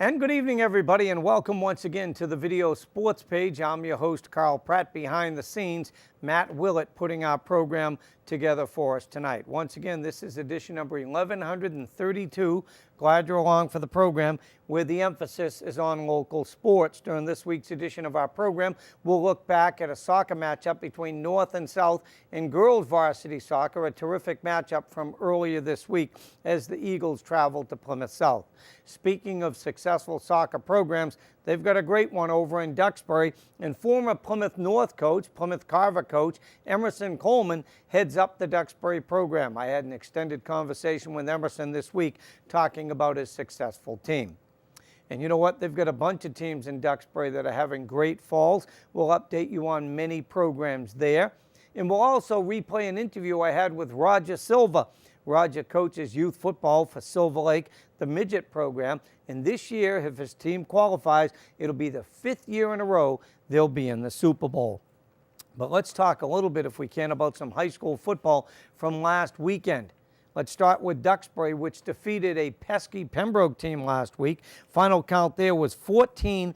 And good evening, everybody, and welcome once again to the Video Sports page. I'm your host, Carl Pratt. Behind the scenes, Matt Willett putting our program together for us tonight. Once again, this is edition number 1132. Glad you're along for the program, where the emphasis is on local sports. During this week's edition of our program, we'll look back at a soccer matchup between North and South in girls varsity soccer, a terrific matchup from earlier this week as the Eagles traveled to Plymouth South. Speaking of successful soccer programs, they've got a great one over in Duxbury, and former Plymouth North coach, Plymouth Carver coach, Emerson Coleman, heads up the Duxbury program. I had an extended conversation with Emerson this week talking about his successful team. And you know what? They've got a bunch of teams in Duxbury that are having great falls. We'll update you on many programs there. And we'll also replay an interview I had with Roger Silva. Roger coaches youth football for Silver Lake, the midget program. And this year, if his team qualifies, it'll be the 5th year in a row they'll be in the Super Bowl. But let's talk a little bit, if we can, about some high school football from last weekend. Let's start with Duxbury, which defeated a pesky Pembroke team last week. Final count there was 14-6.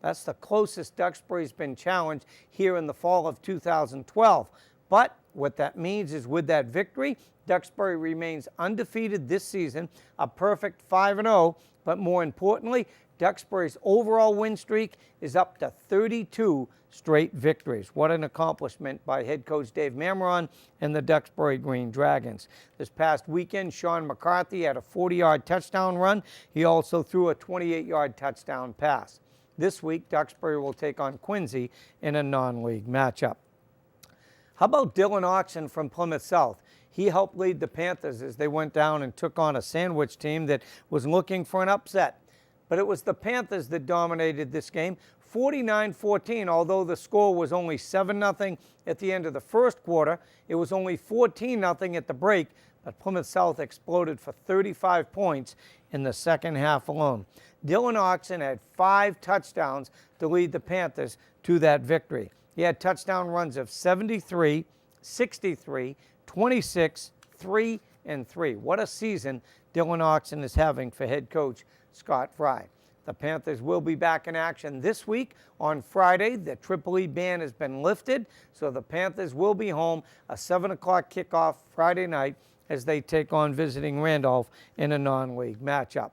That's the closest Duxbury's been challenged here in the fall of 2012. But what that means is, with that victory, Duxbury remains undefeated this season, a perfect 5-0. But more importantly, Duxbury's overall win streak is up to 32 straight victories. What an accomplishment by head coach Dave Mamron and the Duxbury Green Dragons. This past weekend, Sean McCarthy had a 40-yard touchdown run. He also threw a 28-yard touchdown pass. This week, Duxbury will take on Quincy in a non-league matchup. How about Dylan Oxen from Plymouth South? He helped lead the Panthers as they went down and took on a Sandwich team that was looking for an upset. But it was the Panthers that dominated this game, 49-14, although the score was only 7-0 at the end of the first quarter. It was only 14-0 at the break, but Plymouth South exploded for 35 points in the second half alone. Dylan Oxen had 5 touchdowns to lead the Panthers to that victory. He had touchdown runs of 73, 63, 26, 3, and 3. What a season Dylan Oxen is having for head coach Scott Fry. The Panthers will be back in action this week on Friday. The Triple E ban has been lifted, so the Panthers will be home, a 7 o'clock kickoff Friday night as they take on visiting Randolph in a non-league matchup.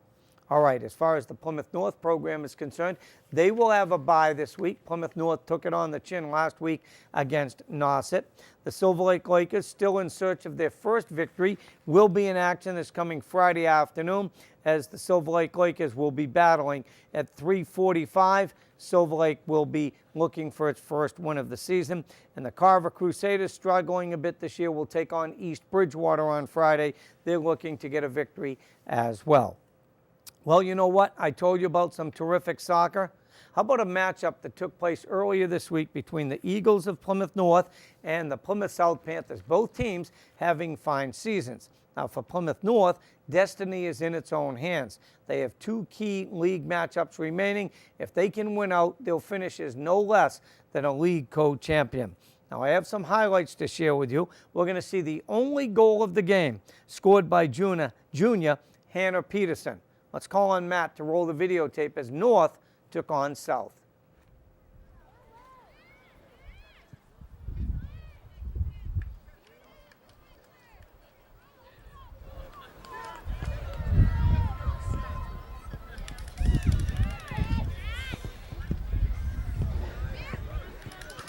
All right, as far as the Plymouth North program is concerned, they will have a bye this week. Plymouth North took it on the chin last week against Nauset. The Silver Lake Lakers, still in search of their first victory, will be in action this coming Friday afternoon as the Silver Lake Lakers will be battling at 3:45. Silver Lake will be looking for its first win of the season. And the Carver Crusaders, struggling a bit this year, will take on East Bridgewater on Friday. They're looking to get a victory as well. Well, you know what? I told you about some terrific soccer. How about a matchup that took place earlier this week between the Eagles of Plymouth North and the Plymouth South Panthers, both teams having fine seasons. Now, for Plymouth North, destiny is in its own hands. They have 2 key league matchups remaining. If they can win out, they'll finish as no less than a league co-champion. Now, I have some highlights to share with you. We're going to see the only goal of the game scored by Junior Hannah Peterson. Let's call on Matt to roll the videotape as North took on South.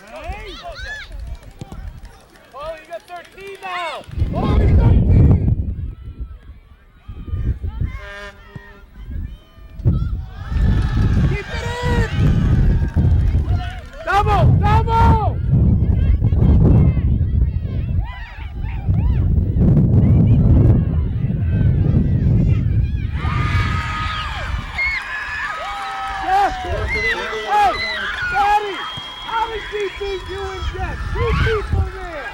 Hey! Oh, you got 13 now! Oh, you got 13! Double! Yes! Hey! Daddy! How did she beat you in debt? 2 people there!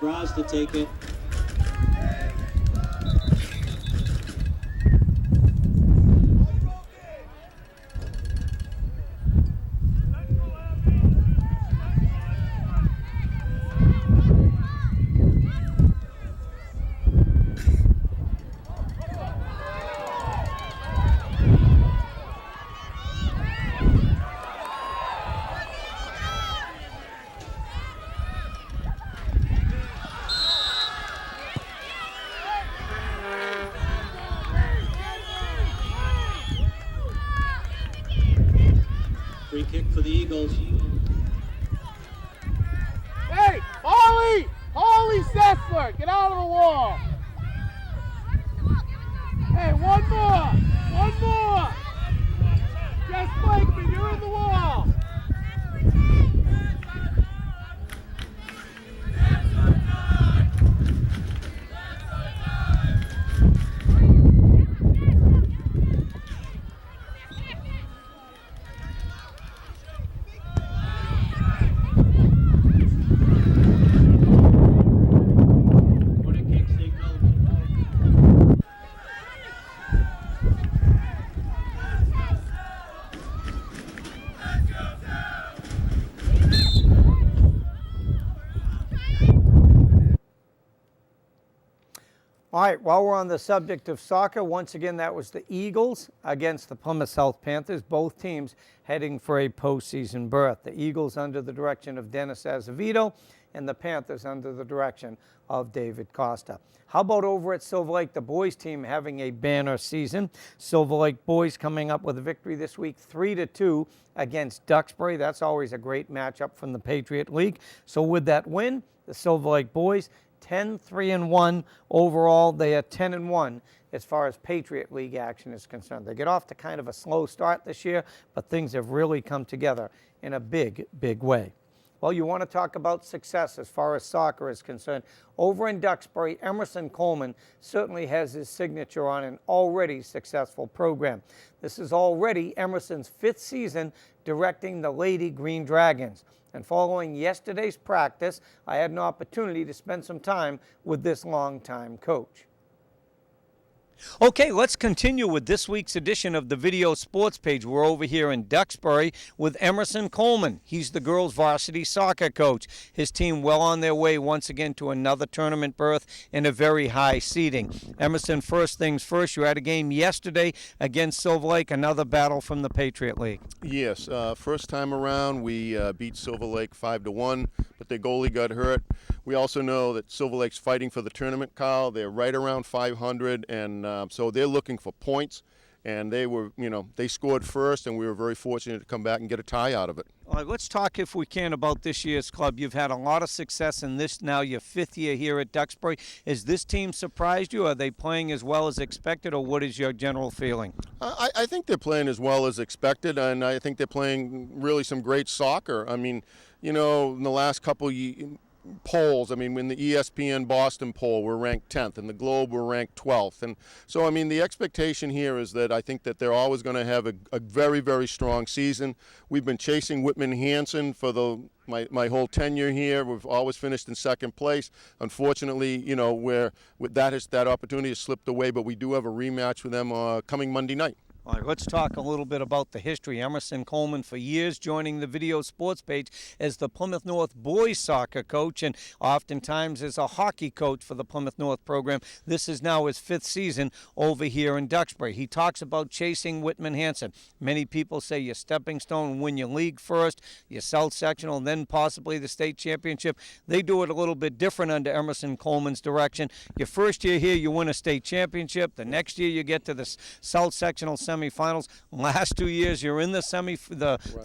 Bras to take it. Free kick for the Eagles. Hey, Harley! Harley Sessler, get out of the wall! Hey, one more! One more! Jess Blakeman, you're in the wall! Corner kick signal. All right, while we're on the subject of soccer, once again, that was the Eagles against the Plymouth South Panthers, both teams heading for a postseason berth. The Eagles under the direction of Dennis Azevedo and the Panthers under the direction of David Costa. How about over at Silver Lake, the boys team having a banner season? Silver Lake boys coming up with a victory this week, 3-2 against Duxbury. That's always a great matchup from the Patriot League. So with that win, the Silver Lake boys 10-3-1 overall. They are 10-1 as far as Patriot League action is concerned. They get off to kind of a slow start this year, but things have really come together in a big, big way. Well, you want to talk about success as far as soccer is concerned. Over in Duxbury, Emerson Coleman certainly has his signature on an already successful program. This is already Emerson's 5th season directing the Lady Green Dragons. And following yesterday's practice, I had an opportunity to spend some time with this longtime coach. Okay, let's continue with this week's edition of the Video Sports Page. We're over here in Duxbury with Emerson Coleman. He's the girls' varsity soccer coach. His team well on their way once again to another tournament berth in a very high seeding. Emerson, first things first, you had a game yesterday against Silver Lake, another battle from the Patriot League. Yes, first time around we beat Silver Lake 5-1, but their goalie got hurt. We also know that Silver Lake's fighting for the tournament, Carl. They're right around 500, and so they're looking for points. And they were, they scored first, and we were very fortunate to come back and get a tie out of it. All right, let's talk, if we can, about this year's club. You've had a lot of success in this now, your 5th year here at Duxbury. Has this team surprised you? Are they playing as well as expected, or what is your general feeling? I think they're playing as well as expected, and I think they're playing really some great soccer. I mean, in the last couple of polls, in the ESPN Boston poll, we're ranked 10th, and the Globe we're ranked 12th. And so, the expectation here is that I think that they're always going to have a very, very strong season. We've been chasing Whitman-Hanson for my whole tenure here. We've always finished in second place. Unfortunately, where that opportunity has slipped away, but we do have a rematch with them coming Monday night. All right, let's talk a little bit about the history. Emerson Coleman, for years, joining the Video Sports Page as the Plymouth North boys soccer coach, and oftentimes as a hockey coach for the Plymouth North program. This is now his 5th season over here in Duxbury. He talks about chasing Whitman-Hanson. Many people say your stepping stone, win your league first, your South Sectional, and then possibly the state championship. They do it a little bit different under Emerson Coleman's direction. Your first year here, you win a state championship. The next year, you get to the South Sectional semifinals. Last 2 years, you're in the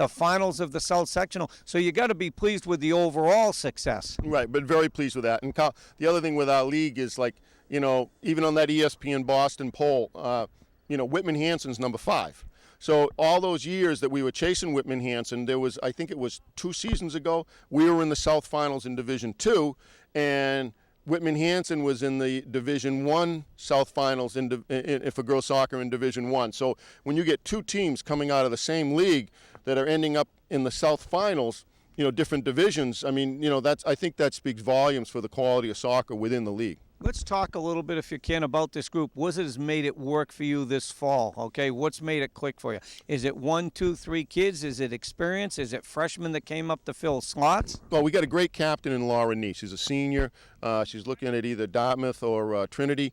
finals of the South Sectional. So you got to be pleased with the overall success. Right, but very pleased with that. And the other thing with our league is, even on that ESPN Boston poll, Whitman-Hanson's number 5. So all those years that we were chasing Whitman-Hanson, I think it was 2 seasons ago, we were in the South Finals in Division 2, and Whitman-Hanson was in the Division 1 South Finals for girls soccer in Division 1. So when you get 2 teams coming out of the same league that are ending up in the South Finals, different divisions. I mean, I think that speaks volumes for the quality of soccer within the league. Let's talk a little bit, if you can, about this group. What has made it work for you this fall? Okay, what's made it click for you? Is it 1, 2, 3 kids? Is it experience? Is it freshmen that came up to fill slots? Well, we got a great captain in Laura Nee. She's a senior. She's looking at either Dartmouth or Trinity.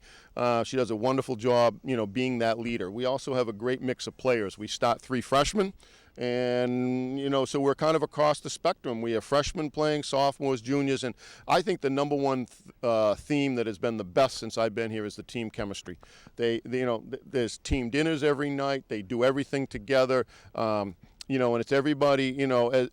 She does a wonderful job, being that leader. We also have a great mix of players. We start 3 freshmen. And, so we're kind of across the spectrum. We have freshmen playing, sophomores, juniors, and I think the number one theme that has been the best since I've been here is the team chemistry. There's team dinners every night. They do everything together. And it's everybody,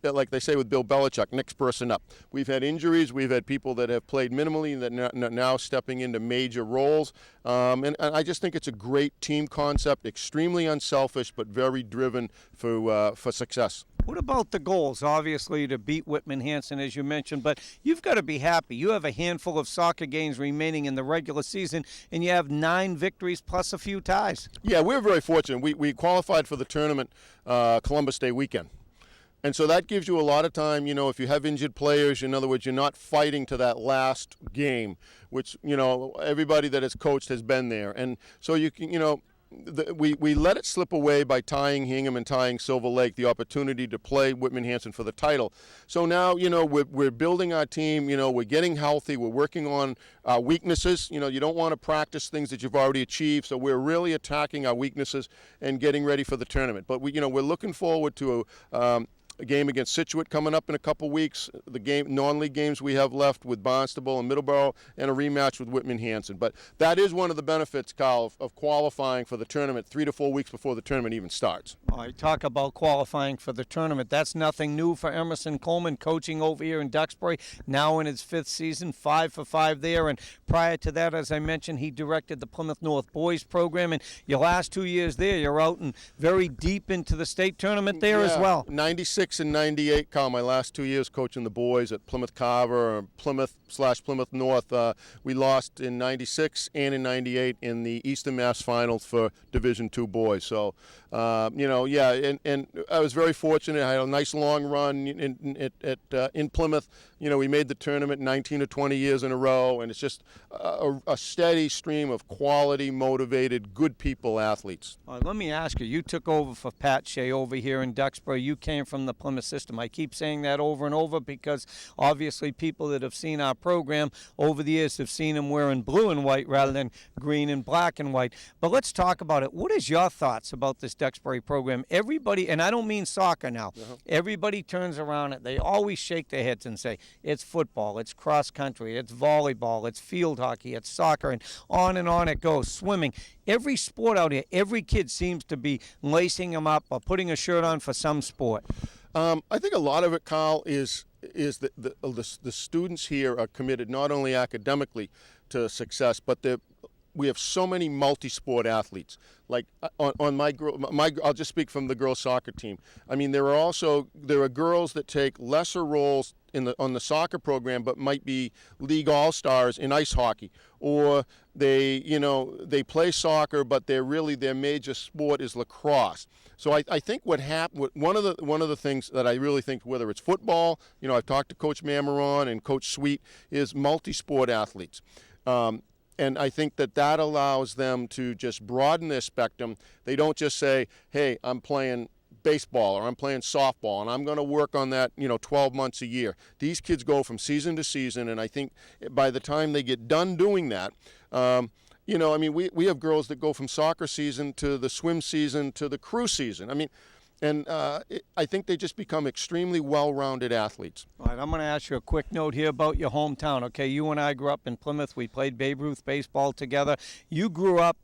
like they say with Bill Belichick, next person up. We've had injuries. We've had people that have played minimally that are now stepping into major roles. And I just think it's a great team concept, extremely unselfish, but very driven for success. What about the goals? Obviously, to beat Whitman-Hanson, as you mentioned, but you've got to be happy. You have a handful of soccer games remaining in the regular season, and you have 9 victories plus a few ties. Yeah, we're very fortunate. We qualified for the tournament Columbus Day weekend. And so that gives you a lot of time, if you have injured players, in other words, you're not fighting to that last game, which, everybody that has coached has been there. And so you can, we let it slip away by tying Hingham and tying Silver Lake the opportunity to play Whitman-Hanson for the title. So now, we're building our team, we're getting healthy, we're working on our weaknesses. You don't want to practice things that you've already achieved, so we're really attacking our weaknesses and getting ready for the tournament. But we're looking forward to a game against Situate coming up in a couple weeks, the non-league games we have left with Barnstable and Middleborough, and a rematch with Whitman-Hanson. But that is one of the benefits, Carl, of qualifying for the tournament 3 to 4 weeks before the tournament even starts. I talk about qualifying for the tournament. That's nothing new for Emerson Coleman, coaching over here in Duxbury, now in his 5th season, 5 for 5 there. And prior to that, as I mentioned, he directed the Plymouth North Boys program. And your last 2 years there, you're out and very deep into the state tournament there as well. 96 and 98, Carl, my last 2 years coaching the boys at Plymouth Carver, or Plymouth/Plymouth North. We lost in 96 and in 98 in the Eastern Mass Finals for Division II boys. So, and I was very fortunate. I had a nice long run in Plymouth. We made the tournament 19 or 20 years in a row, and it's just a steady stream of quality, motivated, good people, athletes. Let me ask you, you took over for Pat Shea over here in Duxbury. You came from the Plymouth system. I keep saying that over and over because obviously people that have seen our program over the years have seen him wearing blue and white rather than green and black and white. But let's talk about it. What is your thoughts about this Duxbury program? Everybody, and I don't mean soccer now, everybody turns around and they always shake their heads and say, it's football, it's cross country, it's volleyball, it's field hockey, it's soccer, and on it goes, swimming. Every sport out here, every kid seems to be lacing them up or putting a shirt on for some sport. I think a lot of it, Carl, is that the students here are committed not only academically to success, but we have so many multi-sport athletes. Like on I'll just speak from the girls soccer team. I mean, there are girls that take lesser roles on the soccer program, but might be league all-stars in ice hockey, or they play soccer, but their major sport is lacrosse. So I think one of the things that I really think, whether it's football, I've talked to Coach Mameron and Coach Sweet, is multi-sport athletes. And I think that allows them to just broaden their spectrum. They don't just say, hey, I'm playing baseball or I'm playing softball and I'm going to work on that 12 months a year. These kids go from season to season, and I think by the time they get done doing that, we have girls that go from soccer season to the swim season to the crew season. I think they just become extremely well-rounded athletes. All right, I'm going to ask you a quick note here about your hometown. Okay, you and I grew up in Plymouth. We played Babe Ruth baseball together. You grew up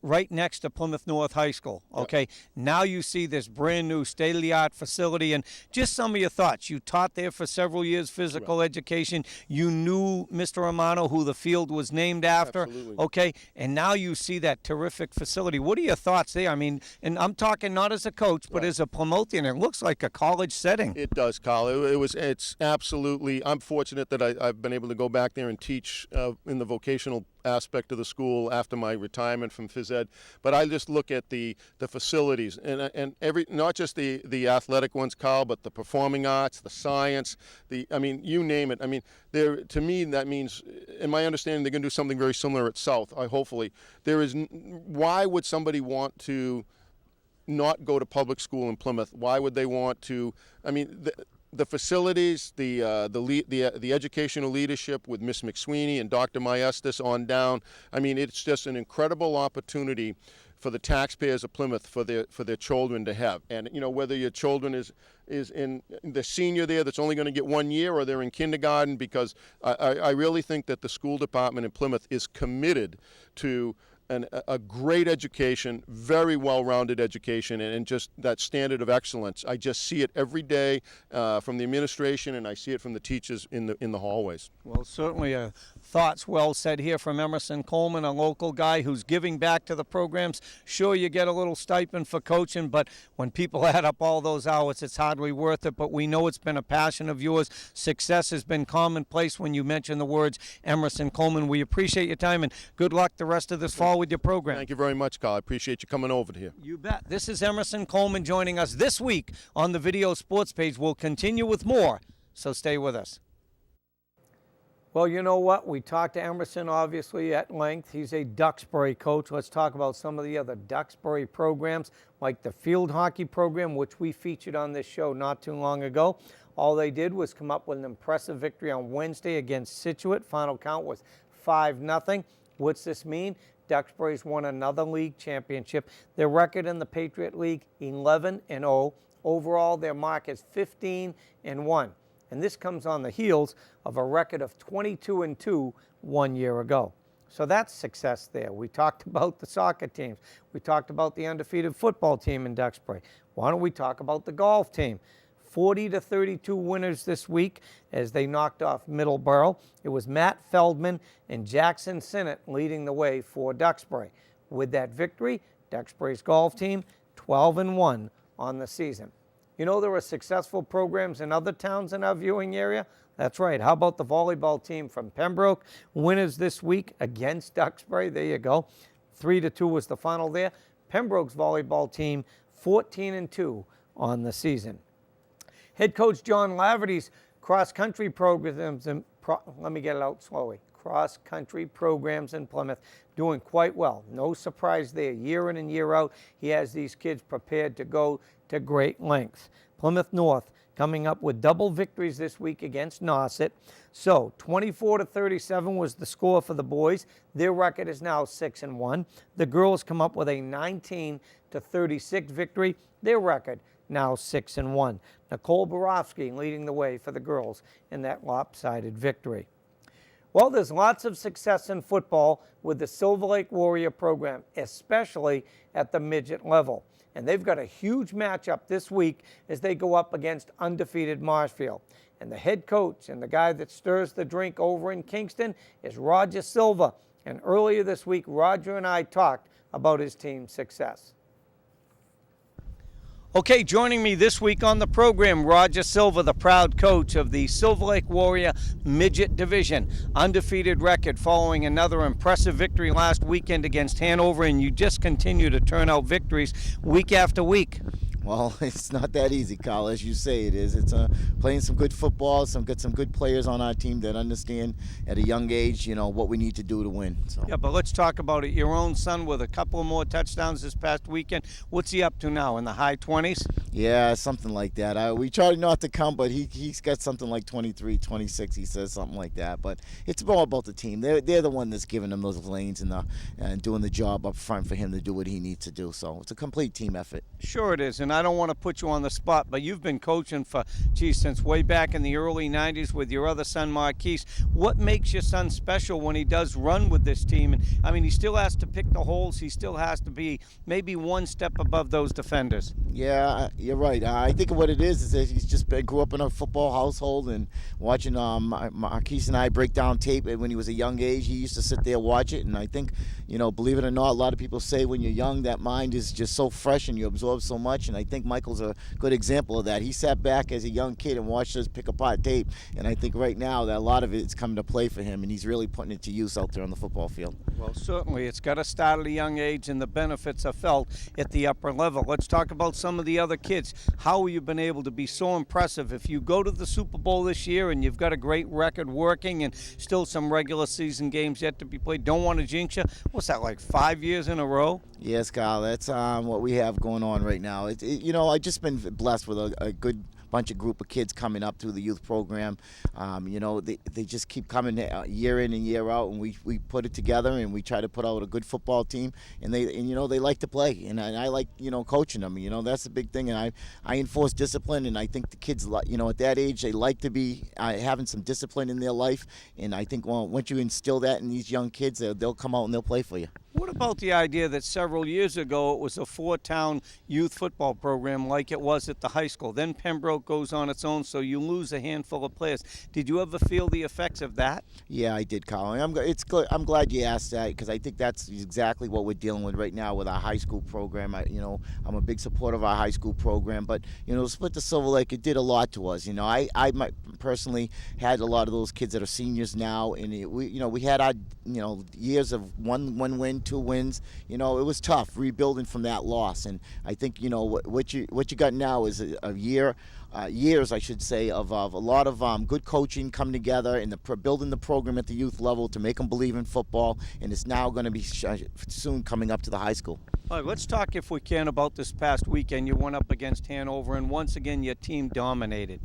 right next to Plymouth North High School, okay? Yep. Now you see this brand new state-of-the-art facility, and just some of your thoughts. You taught there for several years, physical education. You knew Mr. Romano, who the field was named after, absolutely. Okay? And now you see that terrific facility. What are your thoughts there? I mean, and I'm talking not as a coach, but as a Plymothian. It looks like a college setting. It does, Carl. It's absolutely, I'm fortunate that I've been able to go back there and teach in the vocational aspect of the school after my retirement from phys ed, but I just look at the facilities and every, not just the athletic ones, Carl, but the performing arts, the science, I mean, you name it. I mean, to me, that means, in my understanding, they're going to do something very similar at South. Hopefully, why would somebody want to not go to public school in Plymouth? Why would they want to? I mean, the facilities, the educational leadership with Miss McSweeney and Dr. Maestas on down. I mean, it's just an incredible opportunity for the taxpayers of Plymouth for their children to have. And you know, whether your children is in the senior there that's only going to get 1 year, or they're in kindergarten, because I really think that the school department in Plymouth is committed to a great education, very well-rounded education, and just that standard of excellence. I just see it every day from the administration, and I see it from the teachers in the hallways. Well, certainly thoughts well said here from Emerson Coleman, a local guy who's giving back to the programs. Sure, you get a little stipend for coaching, but when people add up all those hours, it's hardly worth it. But we know it's been a passion of yours. Success has been commonplace when you mention the words Emerson Coleman. We appreciate your time, and good luck the rest of this fall with your program. Thank you very much, Carl. I appreciate you coming over here. You bet. This is Emerson Coleman joining us this week on the Video Sports Page. We'll continue with more, so stay with us. Well, you know what? We talked to Emerson, obviously, at length. He's a Duxbury coach. Let's talk about some of the other Duxbury programs, like the field hockey program, which we featured on this show not too long ago. All they did was come up with an impressive victory on Wednesday against Situate. Final count was 5-0. What's this mean? Duxbury's won another league championship. Their record in the Patriot League, 11-0. Overall, their mark is 15-1. And this comes on the heels of a record of 22-2 1 year ago. So that's success there. We talked about the soccer teams. We talked about the undefeated football team in Duxbury. Why don't we talk about the golf team? 40-32 winners this week as they knocked off Middleborough. It was Matt Feldman and Jackson Sinnott leading the way for Duxbury. With that victory, Duxbury's golf team 12-1 on the season. You know, there are successful programs in other towns in our viewing area. That's right. How about the volleyball team from Pembroke? Winners this week against Duxbury. There you go. 3-2 was the final there. Pembroke's volleyball team 14-2 on the season. Head coach John Laverty's cross-country programs, cross-country programs in Plymouth doing quite well. No surprise there. Year in and year out, he has these kids prepared to go to great lengths. Plymouth North coming up with double victories this week against Nauset. So 24-37 was the score for the boys. Their record is now 6-1. The girls come up with a 19-36 victory. Their record now 6-1. Nicole Borofsky leading the way for the girls in that lopsided victory. Well, there's lots of success in football with the Silver Lake Warrior program, especially at the midget level. And they've got a huge matchup this week as they go up against undefeated Marshfield. And the head coach and the guy that stirs the drink over in Kingston is Roger Silva. And earlier this week, Roger and I talked about his team's success. Okay, joining me this week on the program, Roger Silva, the proud coach of the Silver Lake Warrior Midget Division. Undefeated record following another impressive victory last weekend against Hanover, and you just continue to turn out victories week after week. Well, it's not that easy, Carl, as you say it is. It's playing some good football, some good players on our team that understand at a young age, you know, what we need to do to win. So. Yeah, but let's talk about it. Your own son with a couple more touchdowns this past weekend. What's he up to now, in the high 20s? Yeah, something like that. We try not to count, but he's got something like 23, 26, he says, something like that. But it's all about the team. They're the one that's giving him those lanes and doing the job up front for him to do what he needs to do. So it's a complete team effort. Sure it is, and I don't want to put you on the spot, but you've been coaching for, since way back in the early 90s with your other son, Marquise. What makes your son special when he does run with this team? And I mean, he still has to pick the holes. He still has to be maybe one step above those defenders. Yeah, You're right. I think what it is that he's just grew up in a football household and watching Marquise and I break down tape when he was a young age. He used to sit there watch it, and I think, believe it or not, a lot of people say when you're young that mind is just so fresh and you absorb so much, and I think Michael's a good example of that. He sat back as a young kid and watched us pick apart tape, and I think right now that a lot of it's coming to play for him, and he's really putting it to use out there on the football field. Well, certainly it's got to start at a young age, and the benefits are felt at the upper level. Let's talk about some of the other kids. How have you been able to be so impressive? If you go to the Super Bowl this year and you've got a great record working and still some regular season games yet to be played, don't want to jinx you. What's that, like 5 years in a row? Yes, Kyle, that's what we have going on right now. I've just been blessed with a good bunch of group of kids coming up through the youth program. They just keep coming year in and year out, and we put it together and we try to put out a good football team, and they like to play, and I like coaching them. That's the big thing, and I enforce discipline, and I think the kids at that age they like to be having some discipline in their life, and I think once you instill that in these young kids, they'll come out and they'll play for you. What about the idea that several years ago it was a 4-town youth football program like it was at the high school? Then Pembroke goes on its own, so you lose a handful of players. Did you ever feel the effects of that? Yeah, I did, Colin. I'm glad you asked that, because I think that's exactly what we're dealing with right now with our high school program. I'm a big supporter of our high school program, but Split the Silver Lake, it did a lot to us. I personally had a lot of those kids that are seniors now, and we had our years of one win, 2 wins. It was tough rebuilding from that loss, and I think what you got now is a years, I should say, of a lot of good coaching coming together and building the program at the youth level to make them believe in football, and it's now going to be soon coming up to the high school. All right, let's talk, if we can, about this past weekend. You went up against Hanover, and once again your team dominated.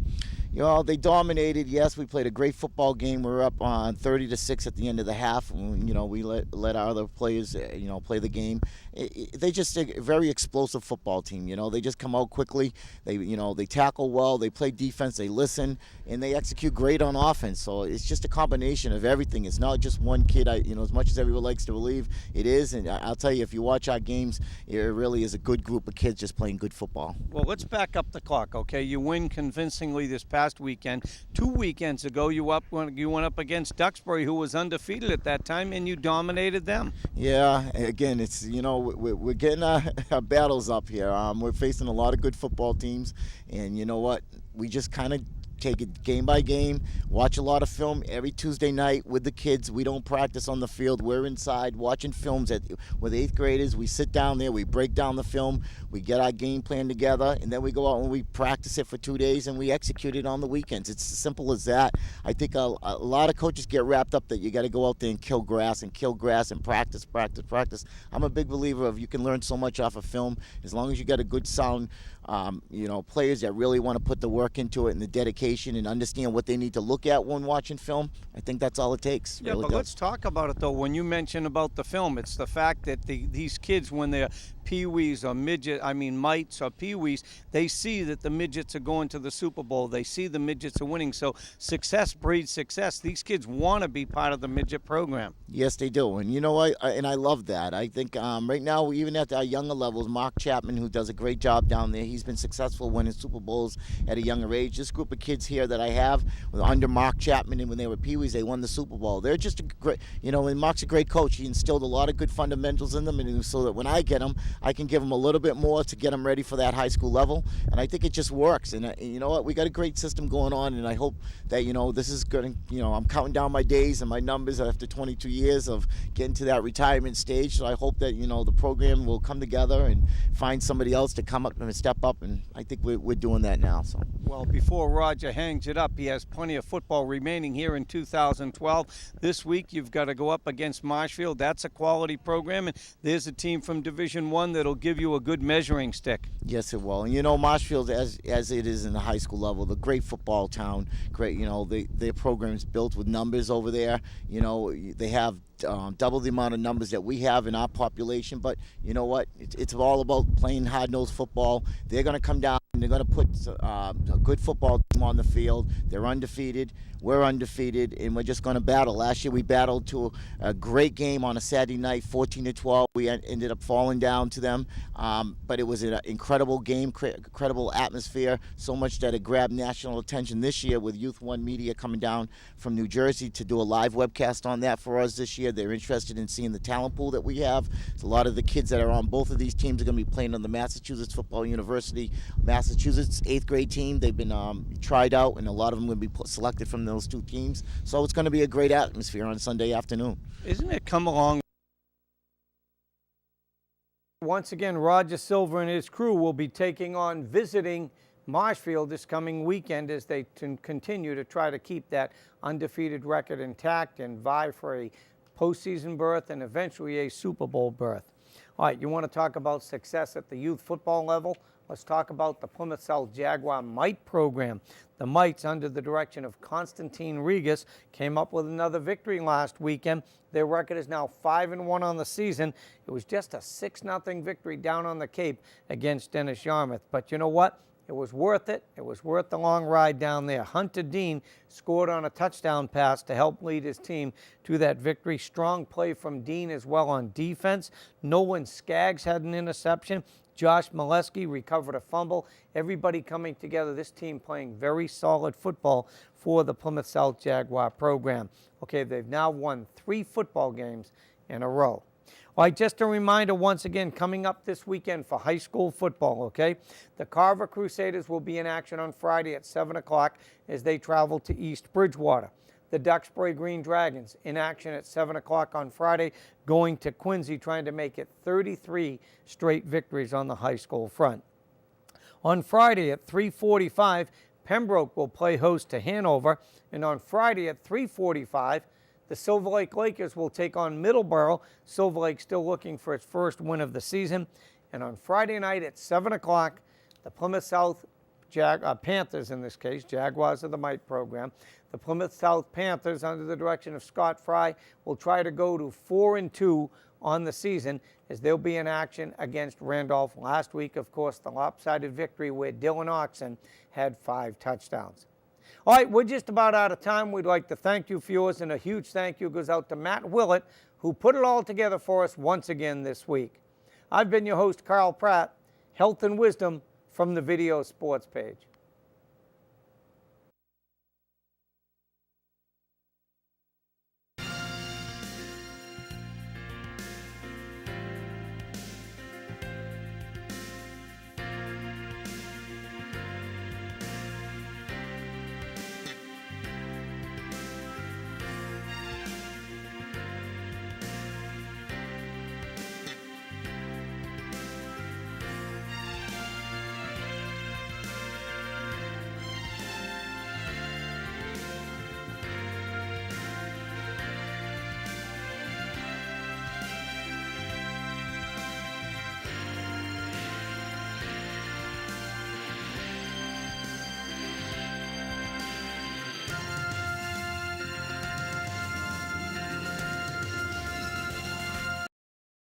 They dominated. Yes, we played a great football game. We were up on 30-6 at the end of the half. We let our other players, play the game. They just a very explosive football team. They just come out quickly. They tackle well. They play defense. They listen, and they execute great on offense. So it's just a combination of everything. It's not just one kid. As much as everyone likes to believe, it is. And I'll tell you, if you watch our games, it really is a good group of kids just playing good football. Well, let's back up the clock, okay? You win convincingly this past weekend. 2 weekends ago, you went up against Duxbury, who was undefeated at that time, and you dominated them. Yeah, again, it's we're getting our battles up here. We're facing a lot of good football teams, and you know what? We just kind of take it game by game, watch a lot of film every Tuesday night with the kids. We don't practice on the field. We're inside watching films with 8th graders. We sit down there, we break down the film, we get our game plan together, and then we go out and we practice it for 2 days and we execute it on the weekends. It's as simple as that. I think a lot of coaches get wrapped up that you got to go out there and kill grass and practice. I'm a big believer of you can learn so much off of film as long as you got a good sound players that really want to put the work into it and the dedication and understand what they need to look at when watching film. I think that's all it takes. Yeah, but let's talk about it, though. When you mention about the film, it's the fact that these kids, when they're peewees or mites or peewees, they see that the midgets are going to the Super Bowl. They see the midgets are winning. So success breeds success. These kids want to be part of the midget program. Yes, they do. And I love that. I think right now, even at our younger levels, Mark Chapman, who does a great job down there, he's been successful winning Super Bowls at a younger age. This group of kids here that I have under Mark Chapman, and when they were peewees, they won the Super Bowl. They're just a great, and Mark's a great coach. He instilled a lot of good fundamentals in them, and so that when I get them, I can give them a little bit more to get them ready for that high school level, and I think it just works. And you know what, we got a great system going on, and I hope that this is going to, I'm counting down my days and my numbers after 22 years of getting to that retirement stage. So I hope that the program will come together and find somebody else to come up and step up, and I think we're doing that now. So well, before Roger hangs it up, he has plenty of football remaining here in 2012. This week you've got to go up against Marshfield. That's a quality program, and there's a team from Division I that'll give you a good measuring stick. Yes, it will. And Marshfield, as it is in the high school level, the great football town, great. Their program's built with numbers over there. They have double the amount of numbers that we have in our population. But you know what? It's all about playing hard-nosed football. They're going to come down and they're going to put a good football team on the field. They're undefeated. We're undefeated, and we're just going to battle. Last year we battled to a great game on a Saturday night, 14-12. We ended up falling down to them, but it was an incredible game, incredible atmosphere, so much that it grabbed national attention this year with Youth One Media coming down from New Jersey to do a live webcast on that for us this year. They're interested in seeing the talent pool that we have. So a lot of the kids that are on both of these teams are going to be playing on the Massachusetts Football University, Massachusetts 8th grade team. They've been tried out, and a lot of them are going to be selected from those two teams. So it's going to be a great atmosphere on Sunday afternoon. Isn't it come along? Once again, Roger Silver and his crew will be taking on visiting Marshfield this coming weekend as they continue to try to keep that undefeated record intact and vie for a postseason berth and eventually a Super Bowl berth. All right, you want to talk about success at the youth football level? Let's talk about the Plymouth South Jaguar Mite program. The Mites, under the direction of Constantine Regas, came up with another victory last weekend. Their record is now 5-1 on the season. It was just a 6-0 victory down on the Cape against Dennis Yarmouth. But you know what? It was worth it. It was worth the long ride down there. Hunter Dean scored on a touchdown pass to help lead his team to that victory. Strong play from Dean as well on defense. Nolan Skaggs had an interception. Josh Molesky recovered a fumble. Everybody coming together. This team playing very solid football for the Plymouth South Jaguar program. Okay, they've now won 3 football games in a row. All right, just a reminder once again, coming up this weekend for high school football, okay? The Carver Crusaders will be in action on Friday at 7 o'clock as they travel to East Bridgewater. The Duxbury Green Dragons in action at 7 o'clock on Friday, going to Quincy, trying to make it 33 straight victories on the high school front. On Friday at 3:45, Pembroke will play host to Hanover, and on Friday at 3:45, the Silver Lake Lakers will take on Middleborough. Silver Lake still looking for its first win of the season. And on Friday night at 7 o'clock, the Plymouth South Panthers, in this case, Jaguars of the Mite program, the Plymouth South Panthers, under the direction of Scott Fry, will try to go to 4-2 on the season as they'll be in action against Randolph. Last week, of course, the lopsided victory where Dylan Oxen had 5 touchdowns. All right, we're just about out of time. We'd like to thank you for yours, and a huge thank you goes out to Matt Willett, who put it all together for us once again this week. I've been your host, Carl Pratt. Health and wisdom from the Video Sports page.